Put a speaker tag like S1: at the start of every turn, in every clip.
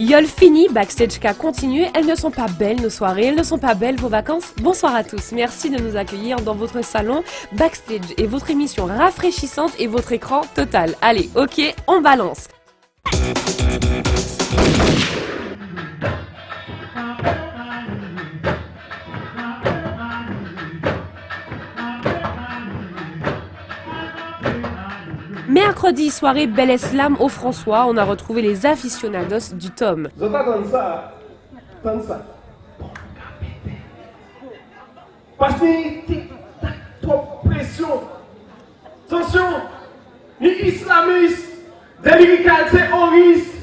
S1: Yol fini, Backstage K continue. Elles ne sont pas belles nos soirées, elles ne sont pas belles vos vacances. Bonsoir à tous, merci de nous accueillir dans votre salon. Backstage est votre émission rafraîchissante et votre écran total. Allez, ok, on balance. Mercredi, soirée Bel Slam au François, on a retrouvé les aficionados du tome.
S2: Je t'attends ça, Parce que trop pression. Attention, les islamistes, des lyricales terroristes,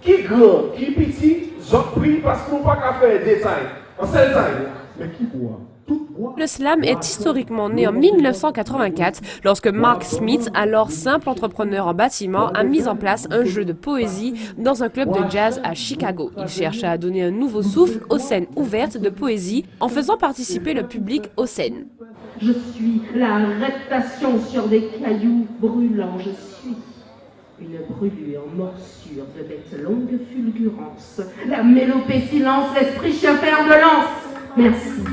S2: qui grand, qui petit, j'en prie parce qu'on ne peut pas faire des détails. En seul détail, mais qui boit?
S1: Le slam est historiquement né en 1984 lorsque Mark Smith, alors simple entrepreneur en bâtiment, a mis en place un jeu de poésie dans un club de jazz à Chicago. Il cherchait à donner un nouveau souffle aux scènes ouvertes de poésie en faisant participer le public aux scènes.
S3: Je suis la reptation sur des cailloux brûlants, je suis une brûlure, morsure de bête longue fulgurance, la mélopée silence, l'esprit chien fer de lance. Merci.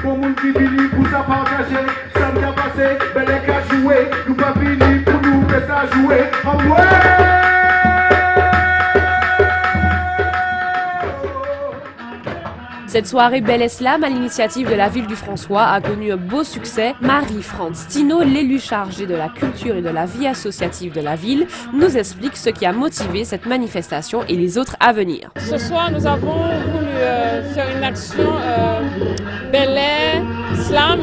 S2: Pour moun qui vini pour ça partager, ça bien passé, bel qu'à jouer, nous pas fini pour nous faire ça jouer.
S1: Cette soirée Bel Slam, à l'initiative de la ville du François, a connu un beau succès. Marie-France Tino, l'élu chargée de la culture et de la vie associative de la ville, nous explique ce qui a motivé cette manifestation et les autres à venir.
S4: Ce soir, nous avons voulu faire une action Bel Slam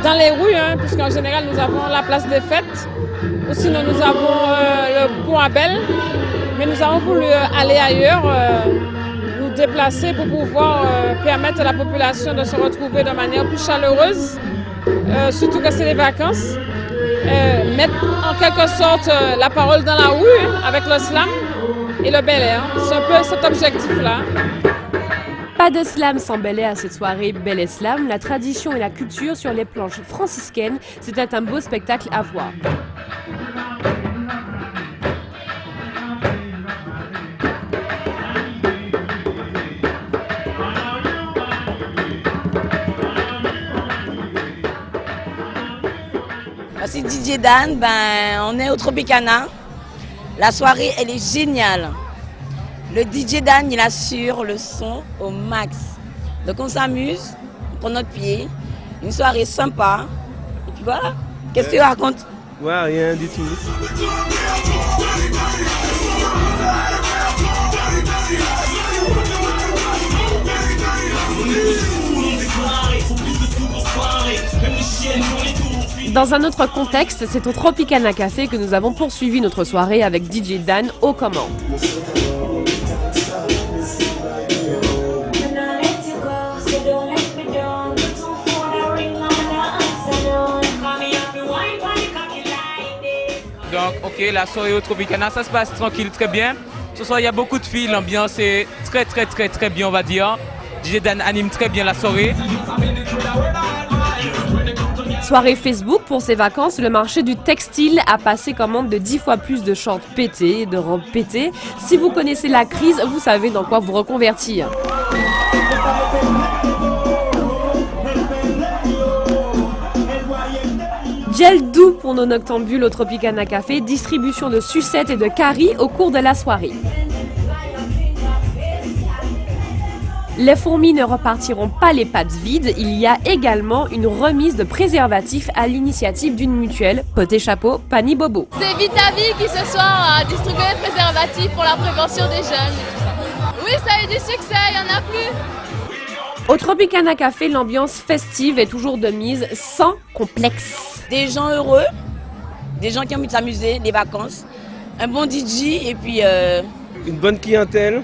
S4: dans les rues, puisqu'en général, nous avons la place des fêtes, ou sinon nous avons le pont à Belle, mais nous avons voulu aller ailleurs. Déplacer pour pouvoir permettre à la population de se retrouver de manière plus chaleureuse, surtout que c'est les vacances. Mettre en quelque sorte la parole dans la rue avec le slam et le Bel Air. C'est un peu cet objectif-là.
S1: Pas de slam sans Bel Air à cette soirée Bel Slam. La tradition et la culture sur les planches franciscaines, c'était un beau spectacle à voir.
S5: C'est DJ Dan, on est au Tropicana. La soirée, elle est géniale. Le DJ Dan, il assure le son au max. Donc on s'amuse, on prend notre pied. Une soirée sympa. Et puis voilà. Qu'est-ce que tu racontes?
S2: Ouais, rien du tout.
S1: Dans un autre contexte, c'est au Tropicana Café que nous avons poursuivi notre soirée avec DJ Dan aux commandes.
S6: Donc, ok, la soirée au Tropicana, ça se passe tranquille, très bien. Ce soir, il y a beaucoup de filles, l'ambiance est très bien, on va dire. DJ Dan anime très bien la soirée.
S1: Soirée Facebook pour ses vacances, le marché du textile a passé commande de 10 fois plus de shorts pétés et de robes pétées. Si vous connaissez la crise, vous savez dans quoi vous reconvertir. Gel doux pour nos noctambules au Tropicana Café, distribution de sucettes et de caries au cours de la soirée. Les fourmis ne repartiront pas les pattes vides, il y a également une remise de préservatifs à l'initiative d'une mutuelle, Poté Chapeau, Pani Bobo.
S7: C'est Vitavi qui ce soir a distribué des préservatifs pour la prévention des jeunes. Oui, ça a eu du succès, il n'y en a plus.
S1: Au Tropicana Café, l'ambiance festive est toujours de mise, sans complexe.
S5: Des gens heureux, des gens qui ont envie de s'amuser, des vacances, un bon DJ et puis...
S8: Une bonne clientèle.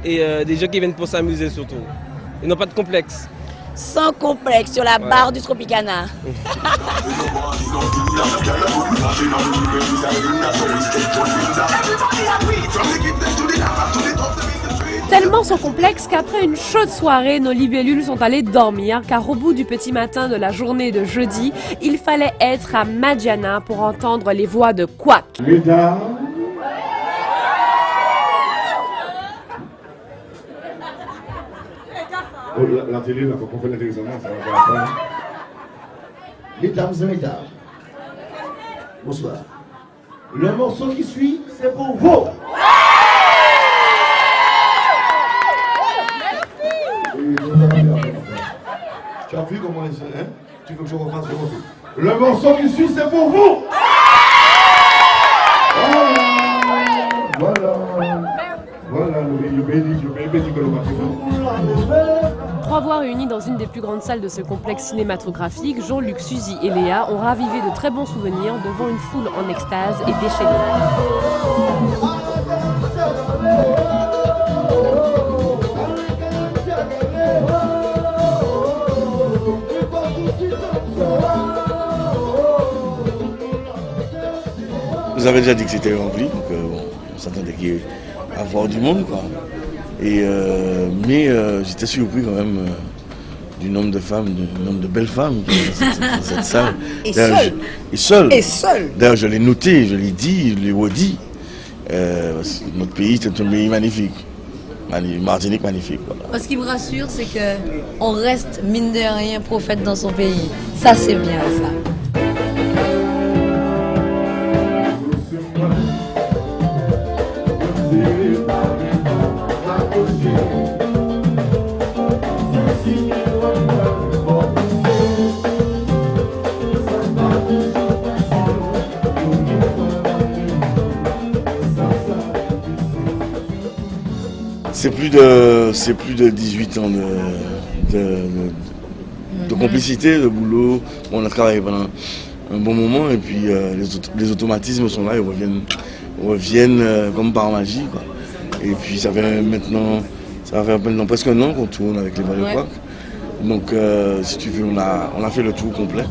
S8: Et des gens qui viennent pour s'amuser surtout. Ils n'ont pas de complexe.
S5: Sans complexe sur la barre du Tropicana.
S1: Tellement sans complexe qu'après une chaude soirée, nos libellules sont allées dormir car au bout du petit matin de la journée de jeudi, il fallait être à Madiana pour entendre les voix de Quack.
S2: Mesdames,
S9: Oh, la télé, il faut qu'on fasse l'intéressement, ça va pas.
S10: Mesdames et messieurs, bonsoir. Le morceau qui suit, c'est pour vous. Tu as vu comment c'est, hein? Tu veux que je refasse le morceau qui suit, c'est pour vous. Voilà, le béni que le matin.
S1: Trois voix réunies dans une des plus grandes salles de ce complexe cinématographique, Jean-Luc, Suzy et Léa ont ravivé de très bons souvenirs devant une foule en extase et déchaînée.
S11: Vous avez déjà dit que c'était rempli, donc bon, on s'attendait qu'il y ait à voir du monde, quoi. Et, mais j'étais surpris quand même du nombre de femmes, du nombre de belles femmes qui sont dans cette salle.
S12: Et seul.
S11: Et seul. D'ailleurs, je l'ai noté, je l'ai dit, je l'ai redit. Notre pays, c'est un pays magnifique. Martinique magnifique. Voilà.
S12: Ce qui me rassure, c'est qu'on reste, mine de rien, prophète dans son pays. Ça, c'est bien, ça.
S11: C'est plus de 18 ans de complicité, de boulot. On a travaillé pendant un bon moment et puis les automatismes sont là, ils reviennent comme par magie, quoi. Et puis ça fait maintenant presque un an qu'on tourne avec les Balles de Couac. Donc si tu veux, on a fait le tour complet.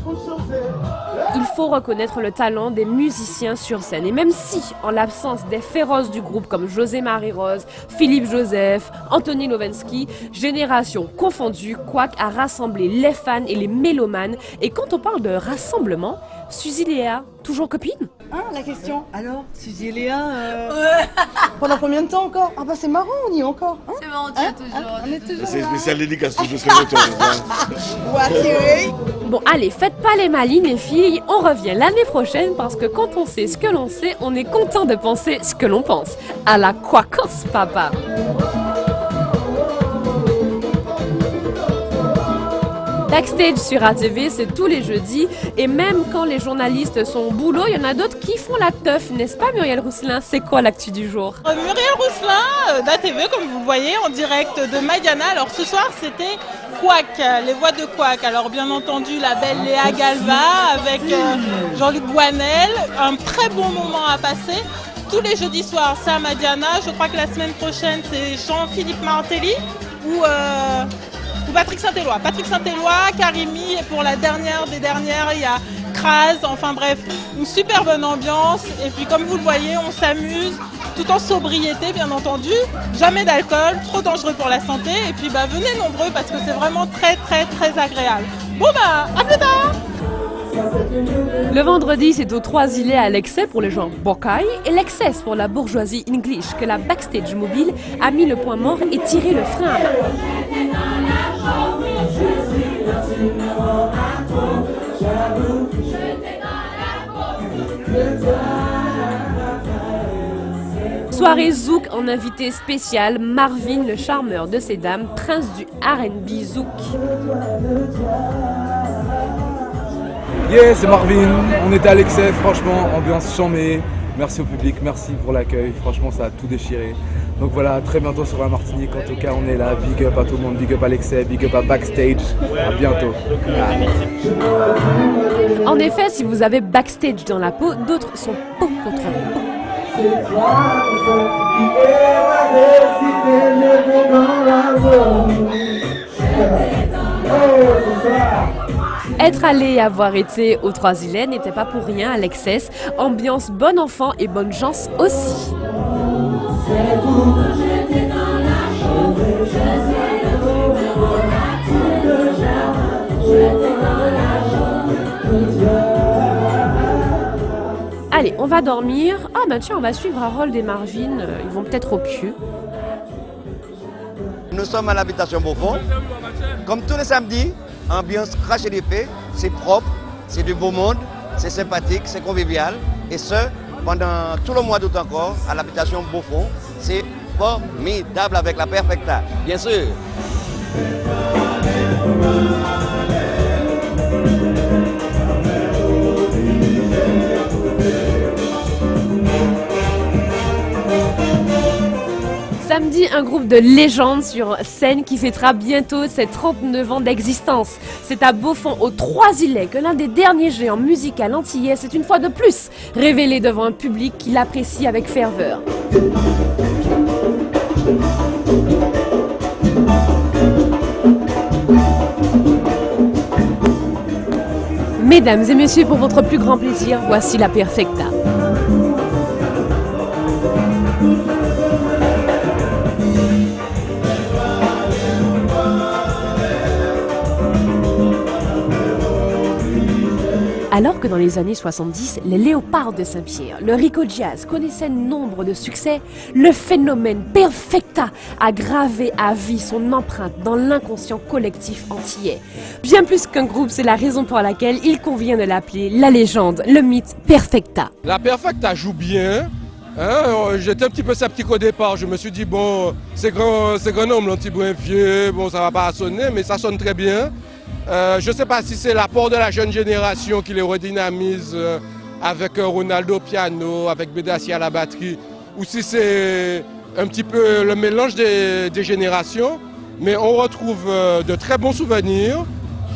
S1: Il faut reconnaître le talent des musiciens sur scène. Et même si, en l'absence des féroces du groupe comme José Marie-Rose, Philippe Joseph, Anthony Lovensky, génération confondue, Couac a rassemblé les fans et les mélomanes. Et quand on parle de rassemblement, Suzy Léa, toujours copine?
S13: Hein, la question. Alors, Suzy et Léa, pendant combien de temps encore? Ah bah c'est marrant, on y est encore. Hein,
S7: c'est marrant, hein, toujours.
S13: On est toujours
S11: C'est
S13: là.
S11: spécial dédicace, je serai retour.
S1: Bon, allez, faites pas les malines, les filles. On revient l'année prochaine parce que quand on sait ce que l'on sait, on est content de penser ce que l'on pense. À la Couacos, papa. Backstage sur ATV, c'est tous les jeudis. Et même quand les journalistes sont au boulot, il y en a d'autres qui font la teuf, n'est-ce pas Muriel Rousselin? C'est quoi l'actu du jour?
S4: Muriel Rousselin d'ATV, comme vous le voyez, en direct de Mariana. Alors ce soir, c'était Couac, les voix de Couac. Alors bien entendu, la belle Léa Galva avec Jean-Luc Boinel. Un très bon moment à passer. Tous les jeudis soirs, c'est à Mariana. Je crois que la semaine prochaine, c'est Jean-Philippe Martelly ou Patrick Saint-Éloi. Patrick Saint-Éloi, Karimi, et pour la dernière des dernières, il y a Kraz. Enfin bref, une super bonne ambiance. Et puis comme vous le voyez, on s'amuse, tout en sobriété bien entendu. Jamais d'alcool, trop dangereux pour la santé. Et puis venez nombreux parce que c'est vraiment très très très agréable. Bon à plus tard.
S1: Le vendredi, c'est aux Trois-Îlets à l'Excès pour les gens Bocaille et l'Excess pour la bourgeoisie English que la Backstage Mobile a mis le point mort et tiré le frein à main. Soirée Zouk en invité spécial, Marvin, le charmeur de ces dames, prince du R&B Zouk.
S14: Yeah, c'est Marvin, on était à l'Excès, franchement, ambiance chambée. Merci au public, merci pour l'accueil, franchement ça a tout déchiré. Donc voilà, très bientôt sur la Martinique, en tout cas on est là, big up à tout le monde, big up à l'Excès, big up à Backstage, à bientôt.
S1: En effet, si vous avez Backstage dans la peau, d'autres sont peau contre peau. Être allé et avoir été aux Trois-Îlets n'était pas pour rien à l'Excès. Ambiance bon enfant et bonne chance aussi. Allez, on va dormir. Ah ben tiens, on va suivre Harold et Marvin. Ils vont peut-être au pieu.
S15: Nous sommes à l'habitation Beaufort. Comme tous les samedis, ambiance crache et l'épée, c'est propre, c'est du beau monde, c'est sympathique, c'est convivial. Et ce, pendant tout le mois d'août encore, à l'habitation Beaufort, c'est formidable avec la Perfecta, bien sûr.
S1: Samedi, un groupe de légendes sur scène qui fêtera bientôt ses 39 ans d'existence. C'est à Beaufort, aux Trois-Îlets, que l'un des derniers géants musicaux antillais s'est une fois de plus révélé devant un public qui l'apprécie avec ferveur. Mesdames et messieurs, pour votre plus grand plaisir, voici la Perfecta. Alors que dans les années 70, les Léopards de Saint-Pierre, le Rico Jazz connaissaient nombre de succès, le phénomène Perfecta a gravé à vie son empreinte dans l'inconscient collectif antillais. Bien plus qu'un groupe, c'est la raison pour laquelle il convient de l'appeler la légende, le mythe Perfecta.
S16: La Perfecta joue bien. J'étais un petit peu sceptique au départ. Je me suis dit, bon, c'est grand homme, l'anti-brinfier, bon, ça va pas sonner, mais ça sonne très bien. Je ne sais pas si c'est l'apport de la jeune génération qui les redynamise avec Ronaldo au piano, avec Bédassi à la batterie, ou si c'est un petit peu le mélange des générations. Mais on retrouve de très bons souvenirs,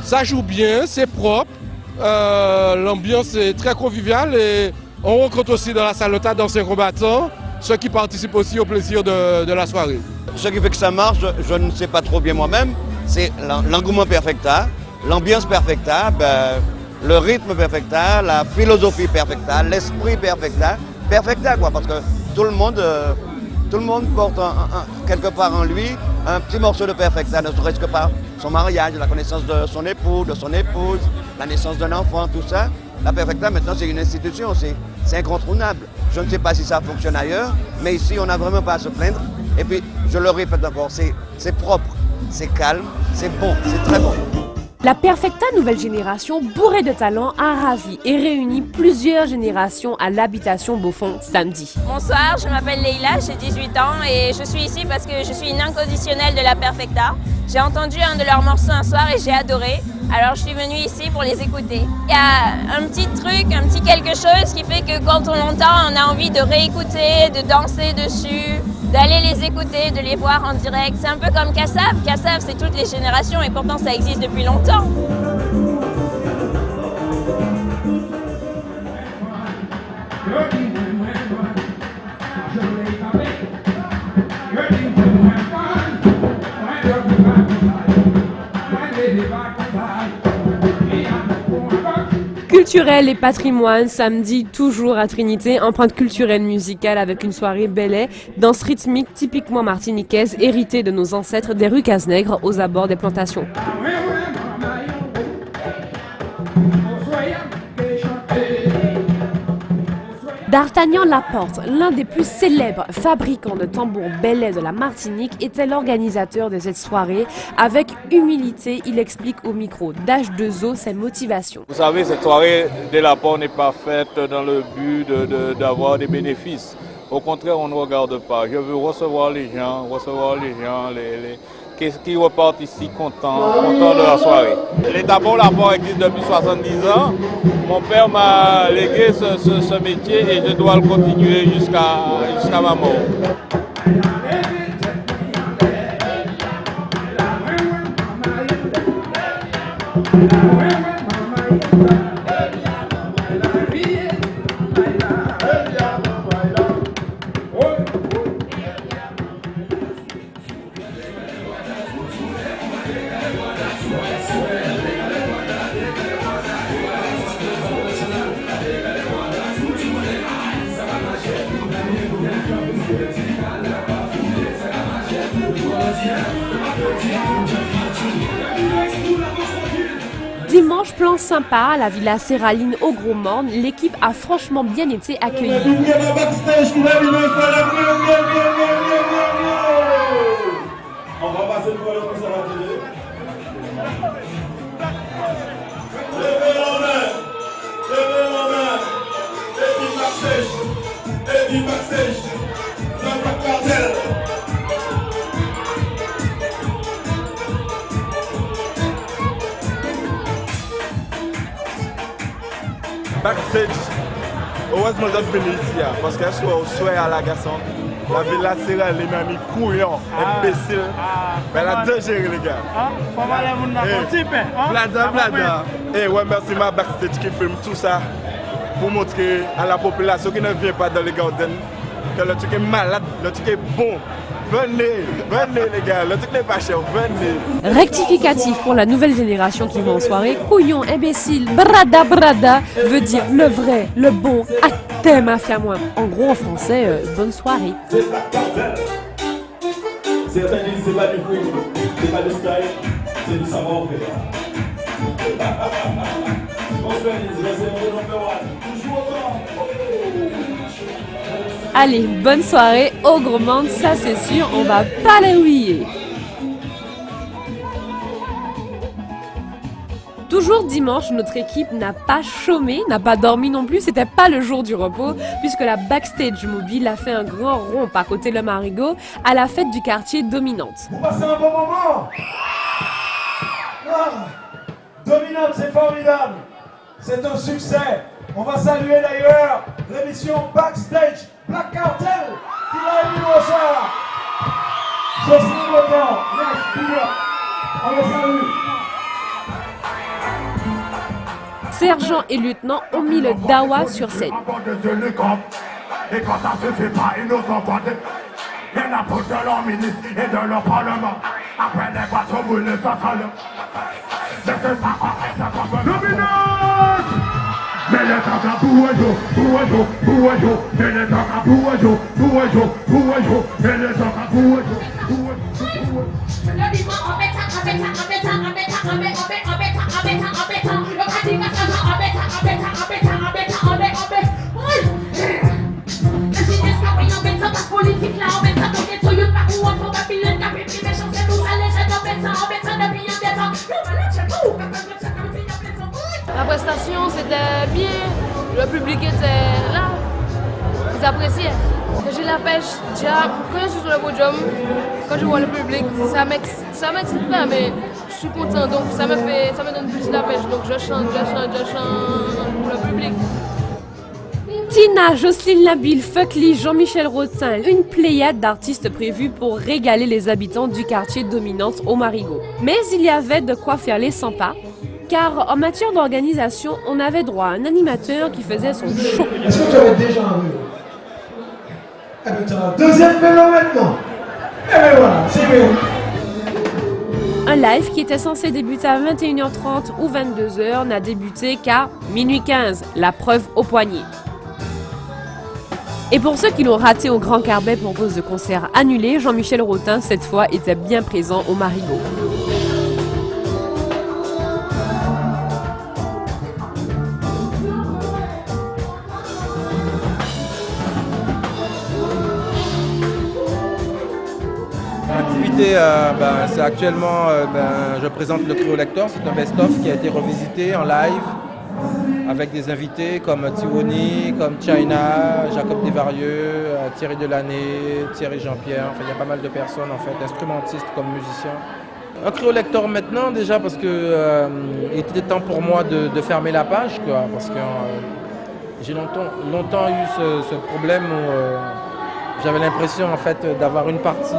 S16: ça joue bien, c'est propre, l'ambiance est très conviviale et on rencontre aussi dans la salotade d'anciens combattants, ceux qui participent aussi au plaisir de la soirée.
S15: Ce qui fait que ça marche, je ne sais pas trop bien moi-même, c'est l'engouement Perfecta, l'ambiance Perfecta, le rythme Perfecta, la philosophie Perfecta, l'esprit Perfecta. Perfecta quoi, parce que tout le monde porte quelque part en lui un petit morceau de Perfecta, ne serait-ce que par son mariage, la connaissance de son époux, de son épouse, la naissance d'un enfant, tout ça. La Perfecta maintenant c'est une institution, c'est incontournable. Je ne sais pas si ça fonctionne ailleurs, mais ici on n'a vraiment pas à se plaindre. Et puis je le répète encore, c'est propre, c'est calme, c'est bon, c'est très bon.
S1: La Perfecta nouvelle génération, bourrée de talent, a ravi et réuni plusieurs générations à l'habitation Beaufort samedi.
S17: Bonsoir, je m'appelle Leïla, j'ai 18 ans et je suis ici parce que je suis une inconditionnelle de la Perfecta. J'ai entendu un de leurs morceaux un soir et j'ai adoré, alors je suis venue ici pour les écouter. Il y a un petit truc, un petit quelque chose qui fait que quand on l'entend, on a envie de réécouter, de danser dessus, d'aller les écouter, de les voir en direct. C'est un peu comme Kassav. Kassav, c'est toutes les générations et pourtant ça existe depuis longtemps.
S1: Culturel et patrimoine, samedi, toujours à Trinité, empreinte culturelle musicale avec une soirée belay, danse rythmique typiquement martiniquaise, héritée de nos ancêtres des rues Cazenègre aux abords des plantations. D'Artagnan Laporte, l'un des plus célèbres fabricants de tambours belais de la Martinique, était l'organisateur de cette soirée. Avec humilité, il explique au micro d'H2O ses motivations.
S18: Vous savez, cette soirée des Laporte n'est pas faite dans le but d'avoir des bénéfices. Au contraire, on ne regarde pas. Je veux recevoir les gens qui repartent ici contents de la soirée. Les tambours Laporte existent depuis 70 ans. Mon père m'a légué ce métier et je dois le continuer jusqu'à ma mort.
S1: Dimanche, plan sympa à la Villa Séraline au Gros Morne, l'équipe a franchement bien été accueillie.
S2: On va passer pour le conservateur.
S18: backstage, heureusement que je venu ici, parce que je suis à la garçon. La ville là, c'est là, les amis couillants, imbéciles. Mais la dangereux, les gars.
S19: Faut aller vous
S18: Blada, blada. Et ouais, merci ma backstage qui filme tout ça pour montrer à la population qui ne vient pas dans les gardens que le truc est malade, le truc est bon. Venez, venez les gars, le truc n'est pas cher, venez.
S1: Rectificatif pour la nouvelle génération qui va en soirée, couillon, imbécile, brada brada veut dire le vrai, le bon, athème, mafia-moi. En gros, en français, bonne soirée.
S2: Certains disent c'est pas du foot, c'est pas du style, c'est du savoir-faire. On se fait toujours autant.
S1: Allez, bonne soirée, au gros monde, ça c'est sûr, on va pas les oublier. Toujours dimanche, notre équipe n'a pas chômé, n'a pas dormi non plus, c'était pas le jour du repos, puisque la Backstage Mobile a fait un grand rond à côté Le Marigot à la fête du quartier Dominante.
S2: Vous passez un bon moment. Dominante, c'est formidable, c'est un succès. On va saluer d'ailleurs l'émission Backstage Black Cartel qui l'a émis au soir. Jocelyne Motan, yes, big up. On les salue.
S1: Sergent et lieutenant ont mis le dawa sur scène.
S2: Et quand ça se fait pas, ils nous ont bandés. Il y en a pour de leur ministre et de leur parlement. Après les bateaux brûlés, ça sale. Mais c'est pas correct, ça comme Dominante. Mais les temps à bouajo, bouajo, bouajo. Mais les temps à bouajo, bouajo, bouajo. Mais les temps à bouajo, bouajo.
S20: La prestation c'était bien, le public était là, ils appréciaient. J'ai la pêche, déjà, quand je suis sur le podium, quand je vois le public, ça m'excite pas, mais je suis content, donc ça me donne plus la pêche, donc je chante pour le public.
S1: Tina, Jocelyne Labille, Fuckly, Jean-Michel Rotin, une pléiade d'artistes prévus pour régaler les habitants du quartier Dominante au Marigot. Mais il y avait de quoi faire les 100 pas, car en matière d'organisation, on avait droit à un animateur qui faisait son show.
S2: Est-ce que tu avais déjà un mur? Eh bien, tu as un deuxième vélo maintenant. Eh bien voilà, c'est bien.
S1: Un live qui était censé débuter à 21h30 ou 22h n'a débuté qu'à minuit 15, la preuve au poignet. Et pour ceux qui l'ont raté au Grand Carbet pour cause de concerts annulés, Jean-Michel Rotin, cette fois, était bien présent au Marigot.
S14: L'activité, c'est actuellement, je présente le Trio Lector, c'est un best-of qui a été revisité en live avec des invités comme Tiwoni, comme China, Jacob Desvarieux, Thierry Delannay, Thierry Jean-Pierre, enfin il y a pas mal de personnes en fait, instrumentistes comme musiciens. Un Trio Lector maintenant déjà parce que il était temps pour moi de fermer la page quoi, parce que j'ai longtemps eu ce problème où j'avais l'impression en fait d'avoir une partie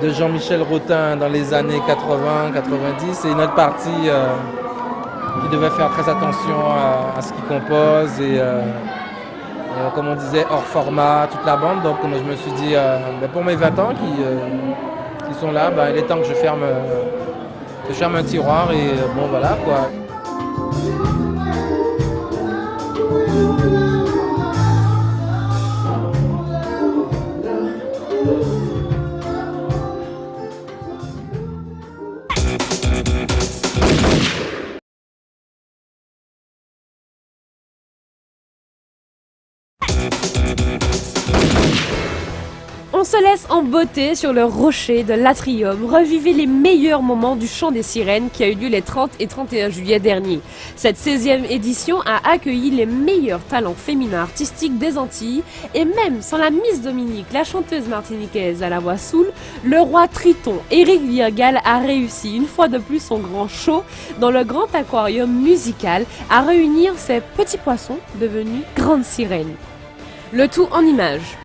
S14: de Jean-Michel Rotin dans les années 80-90 et une autre partie qui devait faire très attention à ce qu'il compose et comme on disait hors format, toute la bande. Donc je me suis dit pour mes 20 ans qui sont là, il est temps que je ferme un tiroir et bon voilà quoi.
S1: On se laisse en beauté sur le rocher de l'Atrium, revivez les meilleurs moments du Chant des Sirènes qui a eu lieu les 30 et 31 juillet dernier. Cette 16e édition a accueilli les meilleurs talents féminins artistiques des Antilles et même sans la Miss Dominique, la chanteuse martiniquaise à la voix soul, le roi Triton, Éric Virgal, a réussi une fois de plus son grand show dans le grand aquarium musical à réunir ces petits poissons devenus grandes sirènes. Le tout en images.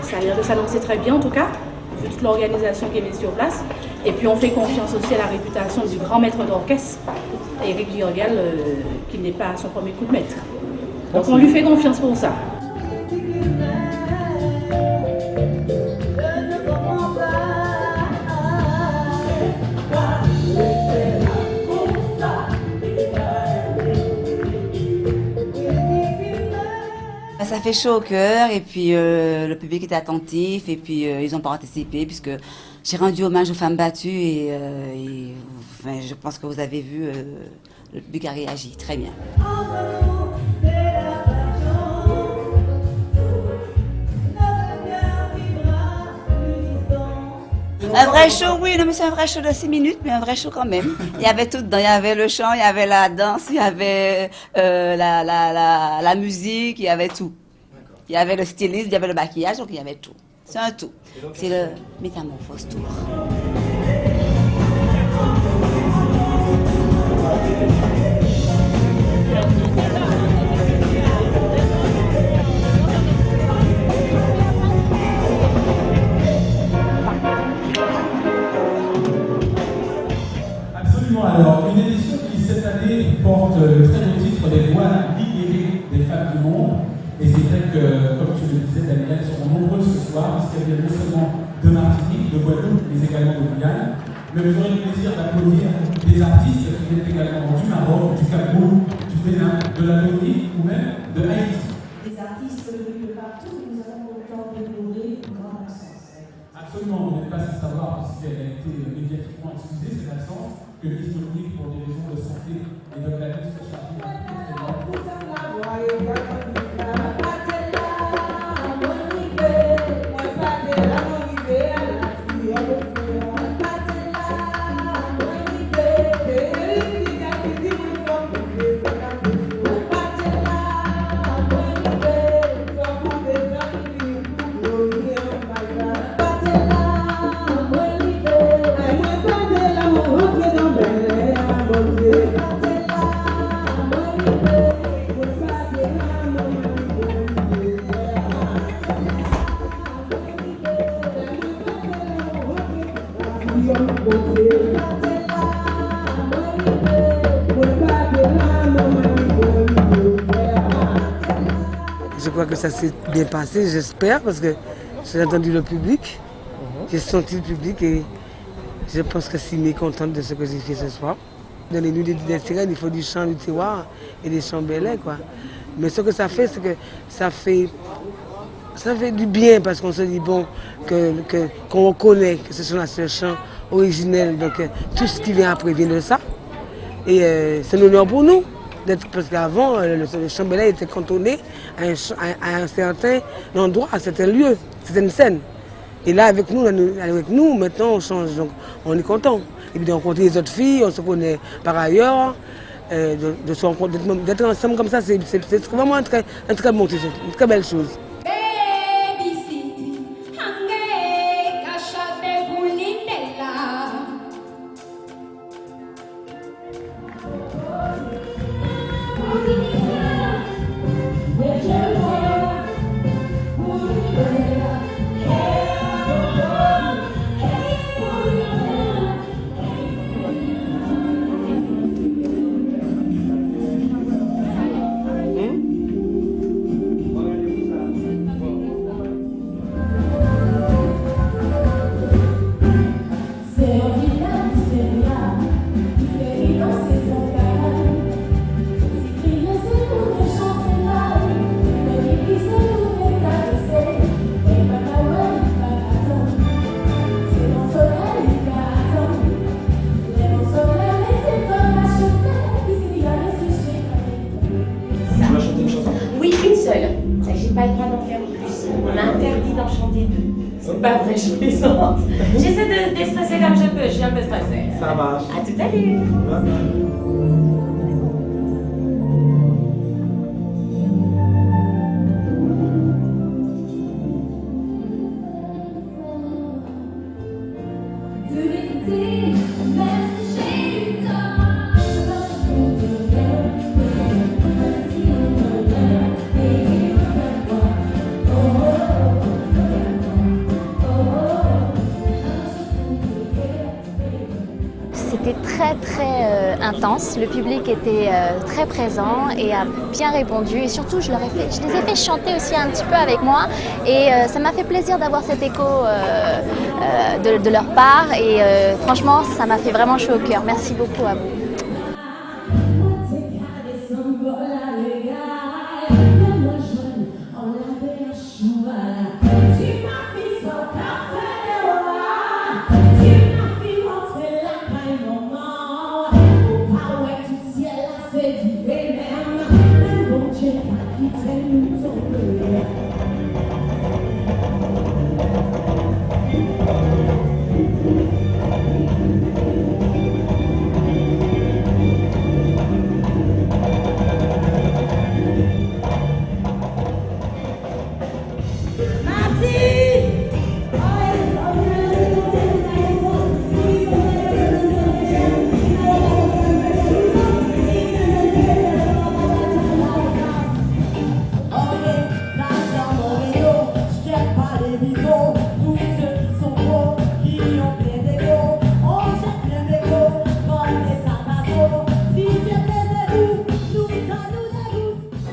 S19: Ça a l'air de s'annoncer très bien en tout cas, vu toute l'organisation qui est mise sur place. Et puis on fait confiance aussi à la réputation du grand maître d'orchestre, Éric Virgal, qui n'est pas à son premier coup de maître. Donc on lui fait confiance pour ça.
S21: Ça fait chaud au cœur et puis le public était attentif et puis ils ont participé puisque j'ai rendu hommage aux femmes battues et enfin, je pense que vous avez vu, le public a réagi très bien. Un vrai show, oui, non mais c'est un vrai show de 6 minutes, mais un vrai show quand même. Il y avait tout dedans, il y avait le chant, il y avait la danse, il y avait la musique, il y avait tout. Il y avait le stylisme, il y avait le maquillage, donc il y avait tout. C'est un tout. C'est le Métamorphose Tour.
S22: Alors, une édition qui cette année porte le très beau titre des voiles libérées des femmes du monde. Et c'est vrai que, comme tu le disais, Daniel, sont nombreux ce soir, puisqu'il y a non seulement de Martinique, de Guadeloupe, mais également de Guyane. Mais j'aurais le plaisir d'applaudir des artistes qui viennent également du Maroc, du Cameroun, du Bénin, de la Dominique ou même de Haïti.
S23: Des artistes venus de partout, nous avons autant d'honorer une grande absence.
S22: Absolument, vous n'êtes pas sans savoir, puisqu'elle a été médiatiquement excusée, cette absence, que Miss Dominique, pour des raisons de santé et de planète, se charge
S24: Je crois que ça s'est bien passé, j'espère, parce que j'ai entendu le public, j'ai senti le public et je pense que je suis mécontente de ce que j'ai fait ce soir. Dans les nuits des sirènes, il faut du chant du terroir et des chants belais, quoi. Mais ce que ça fait, c'est que ça fait du bien parce qu'on se dit bon, qu'on reconnaît que ce sont ce chant originel, donc tout ce qui vient après vient de ça. Et c'est un honneur pour nous. Parce qu'avant, le chant belais était cantonné à un certain endroit, à certains lieux, c'était une scène. Et là, avec nous, maintenant, on change, donc on est content. Et puis de rencontrer les autres filles, on se connaît par ailleurs, d'être ensemble comme ça, c'est vraiment un très bon, une très belle chose.
S3: C'est pas vrai, je plaisante. J'essaie de déstresser comme je peux, je suis un peu stressée.
S2: Ça marche.
S3: À tout à l'heure.
S5: C'était très intense, le public était très présent et a bien répondu et surtout je les ai fait chanter aussi un petit peu avec moi et ça m'a fait plaisir d'avoir cet écho de leur part et franchement ça m'a fait vraiment chaud au cœur. Merci beaucoup à vous.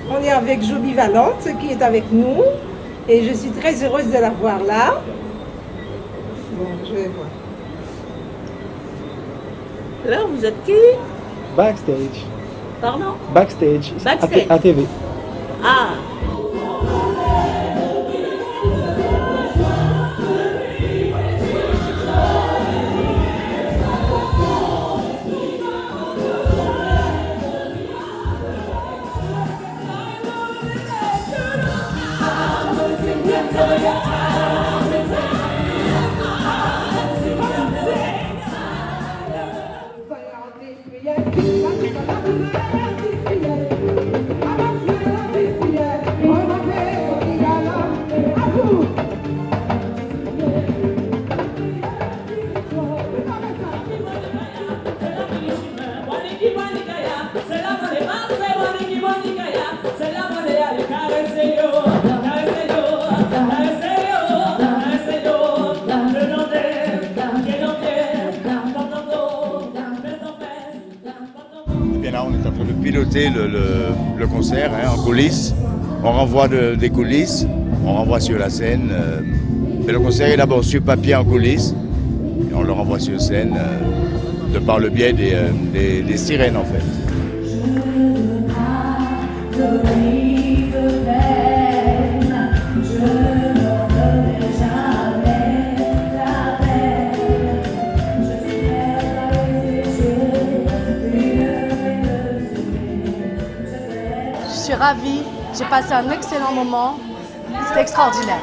S6: On est avec Joby Valente qui est avec nous et je suis très heureuse de la voir là. Bon, je vais voir.
S3: Là, vous êtes qui?
S2: Backstage.
S3: Pardon?
S2: Backstage.
S3: Backstage.
S2: ATV.
S3: Ah!
S15: Là, on est en train de piloter le concert en coulisses. On renvoie des coulisses, on renvoie sur la scène. Mais le concert est d'abord sur papier en coulisses et on le renvoie sur scène de par le biais des sirènes en fait.
S8: Je suis ravie, j'ai passé un excellent moment, c'était extraordinaire.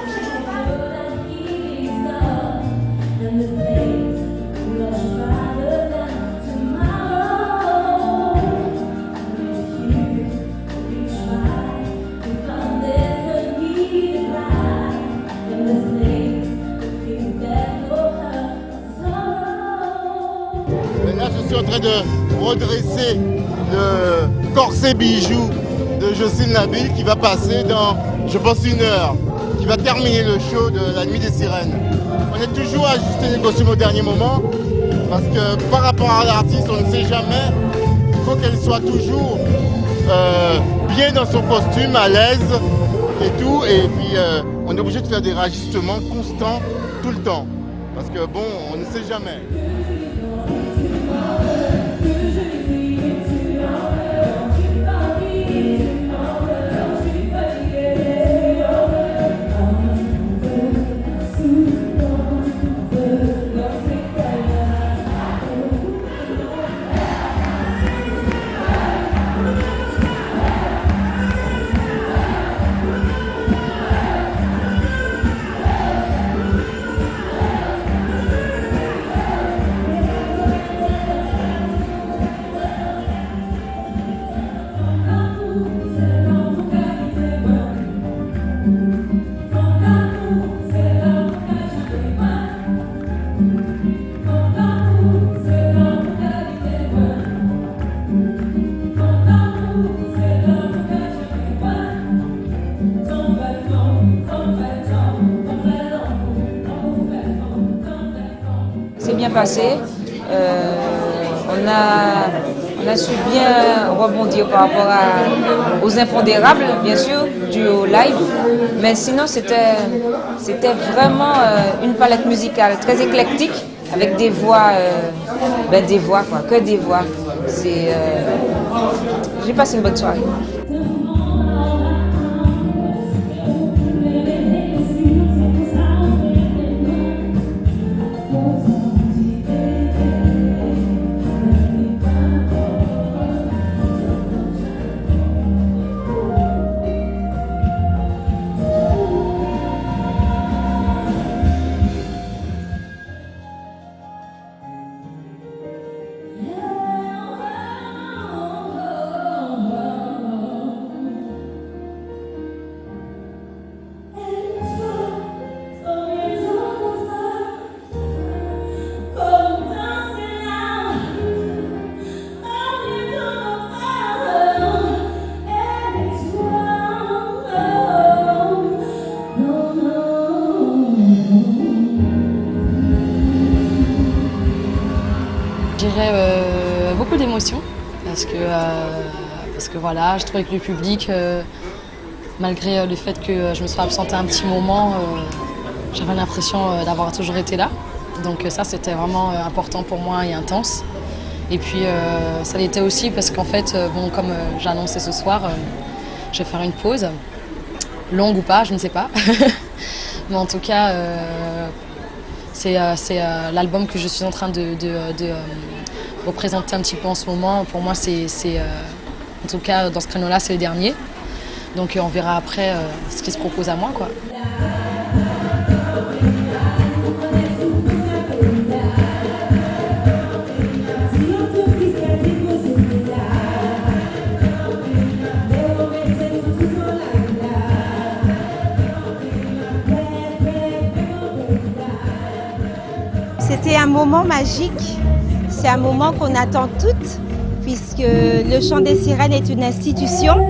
S25: Là, je suis en train de redresser le corset bijou de Jocelyne Nabil qui va passer dans, je pense, 1 heure, qui va terminer le show de la Nuit des Sirènes. On est toujours à ajuster les costumes au dernier moment parce que par rapport à l'artiste, on ne sait jamais. Il faut qu'elle soit toujours bien dans son costume, à l'aise et tout. Et puis on est obligé de faire des réajustements constants tout le temps parce que bon, on ne sait jamais.
S7: passé. On a su bien rebondir par rapport aux impondérables, bien sûr, dû au live. Mais sinon, c'était vraiment une palette musicale très éclectique, avec des voix, que des voix. J'ai passé une bonne soirée.
S8: Beaucoup d'émotions parce que voilà, je trouvais que le public, malgré le fait que je me sois absentée un petit moment, j'avais l'impression d'avoir toujours été là. Donc ça, c'était vraiment important pour moi et intense. Et puis ça l'était aussi parce qu'en fait, comme j'ai annoncé ce soir, je vais faire une pause, longue ou pas, je ne sais pas. Mais en tout cas, c'est l'album que je suis en train de représenter un petit peu en ce moment. Pour moi, en tout cas, dans ce créneau-là, c'est le dernier. Donc on verra après ce qui se propose à moi, quoi.
S9: C'était un moment magique. C'est un moment qu'on attend toutes, puisque le Chant des Sirènes est une institution.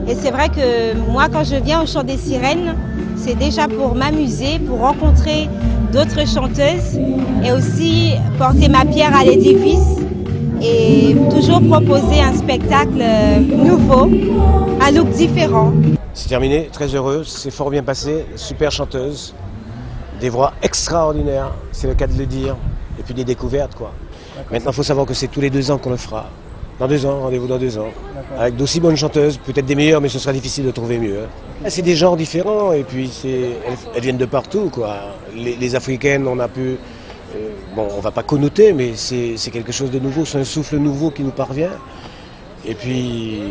S9: Et c'est vrai que moi, quand je viens au Chant des Sirènes, c'est déjà pour m'amuser, pour rencontrer d'autres chanteuses et aussi porter ma pierre à l'édifice et toujours proposer un spectacle nouveau, un look différent.
S10: C'est terminé, très heureuse, c'est fort bien passé, super chanteuse, des voix extraordinaires, c'est le cas de le dire, et puis des découvertes, quoi. Maintenant, il faut savoir que c'est tous les 2 ans qu'on le fera. Dans 2 ans, rendez-vous dans 2 ans. Avec d'aussi bonnes chanteuses, peut-être des meilleures, mais ce sera difficile de trouver mieux. C'est des genres différents, et puis elles viennent de partout, quoi. Les africaines, on a pu... on ne va pas connoter, mais c'est quelque chose de nouveau, c'est un souffle nouveau qui nous parvient. Et puis...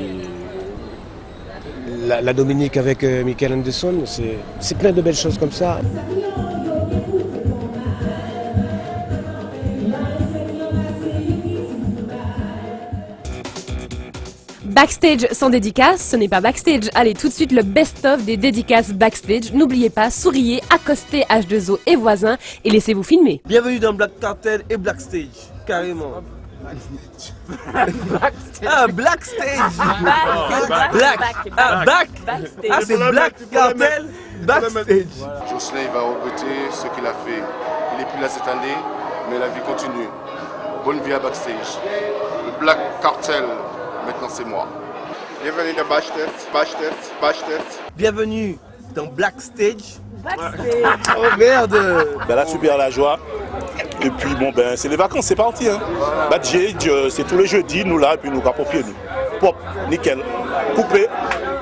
S10: La Dominique avec Michael Anderson, c'est plein de belles choses comme ça.
S1: Backstage sans dédicace, ce n'est pas backstage. Allez, tout de suite le best-of des dédicaces backstage. N'oubliez pas, souriez, accostez H2O et voisins et laissez-vous filmer.
S2: Bienvenue dans Black Cartel et Blackstage, carrément. Ah, Blackstage. Backstage. Ah, c'est Black Cartel Backstage.
S25: Jocelyn va regretter ce qu'il a fait. Il n'est plus là cette année, mais la vie continue. Bonne vie à Backstage. Le Black Cartel, maintenant c'est moi. Bienvenue dans Backstage.
S2: Bienvenue dans Blackstage. Oh merde.
S12: Là, super la joie. Et puis c'est les vacances, c'est parti. Hein. C'est tous les jeudis, nous là, et puis nous capons pied nous. Pop, nickel. Coupé,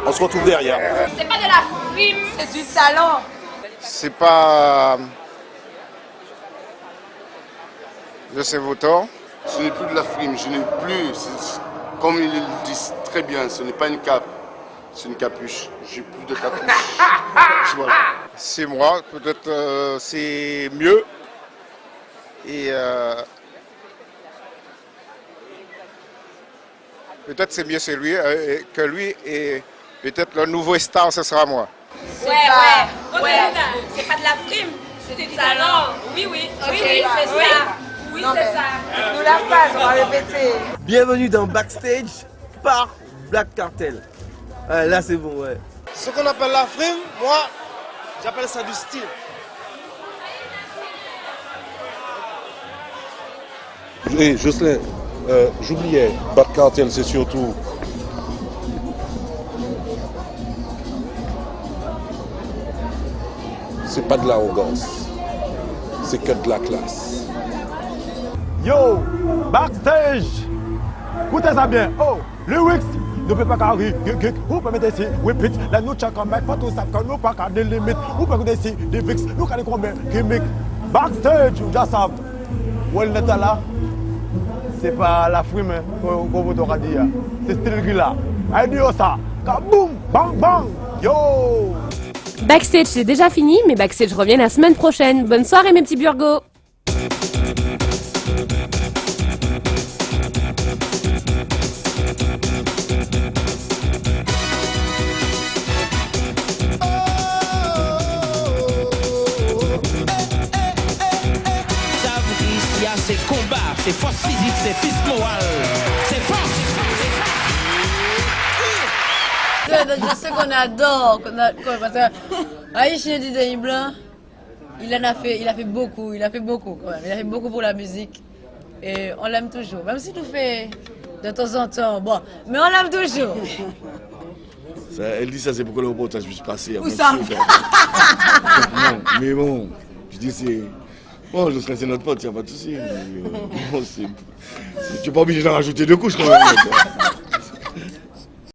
S12: on se retrouve derrière.
S17: C'est pas de la frime, c'est du talent.
S25: C'est pas... Je sais vos torts. Ce n'est plus de la frime, je n'ai plus... Comme ils le disent très bien, ce n'est pas une cape, c'est une capuche. J'ai plus de capuche. Voilà. C'est moi, peut-être c'est mieux. Et peut-être c'est mieux que lui et peut-être le nouveau star, ce sera moi.
S17: Ouais. C'est pas de la frime, c'est du talent. Oui, c'est ça. Oui, c'est ça.
S9: Nous la phase, on va répéter.
S2: Bienvenue dans Backstage par Black Cartel. Là c'est bon, ouais.
S25: Ce qu'on appelle la frime, moi, j'appelle ça du style.
S12: Et Jocelyn, j'oubliais, Bad Cartel, c'est surtout... C'est pas de l'arrogance, c'est que de la classe.
S4: Yo, backstage, écoutez ça bien. Oh, lyrics, ne peut pas carrer, vous permettez ici, repeat, la nous check comme pas tout ça, quand nous pas qu'à des limites, vous permettez ici, des fix, nous qu'à des combien, gimmick, backstage, vous déjà savez, où elle est là, c'est pas la frime, comme vous t'aurez dit, c'est style là. Allez, dis ça, kaboum, bang bang, yo.
S1: Backstage, c'est déjà fini, mais Backstage revient la semaine prochaine. Bonne soirée mes petits burgos.
S11: C'est combat, c'est force physique, c'est fist moral, c'est force.
S13: Je sais qu'on adore, parce que Haïtien du Denis Blanc, il a fait beaucoup quand même. Il a fait beaucoup pour la musique et on l'aime toujours, même s'il nous fait de temps en temps, bon, mais on l'aime toujours.
S16: Ça, elle dit ça, c'est pourquoi le reportage je suis passé.
S13: Où ça?
S16: Mais bon, je dis c'est... Bon, je serai c'est notre pote, il n'y a pas de souci. Bon, tu n'es pas obligé d'en rajouter 2 couches quand même.